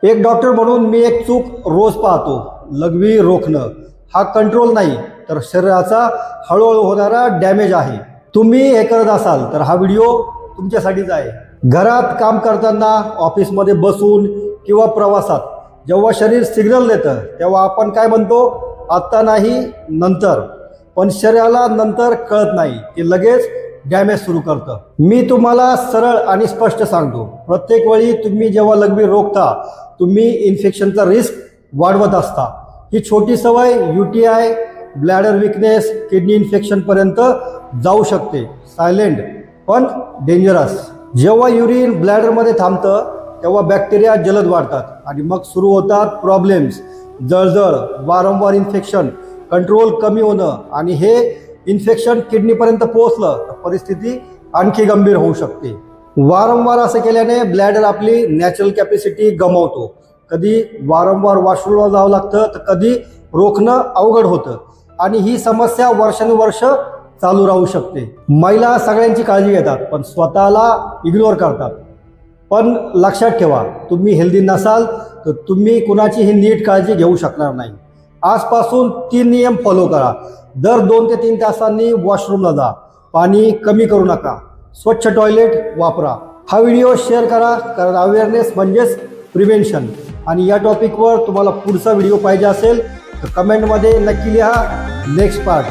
एक डॉक्टर म्हणून मी एक चूक रोज पाहतो, लघवी रोखणं हा कंट्रोल नाही तर शरीराचा हळूहळू होणारा डॅमेज आहे. तुम्ही हे करत असाल तर हा व्हिडिओ तुमच्यासाठीच आहे. घरात काम करताना, ऑफिसमध्ये बसून किंवा प्रवासात जेव्हा शरीर सिग्नल देतं तेव्हा आपण काय म्हणतो, आत्ता नाही नंतर. पण शरीराला नंतर कळत नाही, ते लगेच डॅमेज सुरू करतं. मी तुम्हाला सरळ आणि स्पष्ट सांगतो, प्रत्येक वेळी तुम्ही जेव्हा लघवी रोखता तुम्ही इन्फेक्शनचा रिस्क वाढवत असता. ही छोटी सवय UTI, ब्लॅडर विकनेस, किडनी इन्फेक्शनपर्यंत जाऊ शकते. सायलेंट पण डेंजरस. जेव्हा युरिन ब्लॅडरमध्ये थांबतं तेव्हा बॅक्टेरिया जलद वाढतात आणि मग सुरू होतात प्रॉब्लेम्स. जळजळ, वारंवार इन्फेक्शन, कंट्रोल कमी होणं आणि हे इन्फेक्शन किडनीपर्यंत पोहोचलं तर परिस्थिती आणखी गंभीर होऊ शकते. वारंवार असं केल्याने ब्लॅडर आपली नॅचरल कॅपॅसिटी गमावतो. कधी वारंवार वॉशरूमला जावं लागतं तर कधी रोखणं अवघड होतं आणि ही समस्या वर्षानुवर्ष चालू राहू शकते. महिला सगळ्यांची काळजी घेतात पण स्वतःला इग्नोर करतात. पण लक्षात ठेवा, तुम्ही हेल्दी नसाल तर तुम्ही कुणाचीही नीट काळजी घेऊ शकणार नाही. आजपासून 3 नियम फॉलो करा. दर 2 ते 3 तासांनी वॉशरूमला जा. पाणी कमी करू नका. स्वच्छ टॉयलेट वापरा. हा व्हिडिओ शेअर करा, कारण अवेअरनेस म्हणजेच प्रिव्हेन्शन. आणि या टॉपिकवर तुम्हाला पुढचा व्हिडिओ पाहिजे असेल तर कमेंटमध्ये नक्की लिहा नेक्स्ट पार्ट.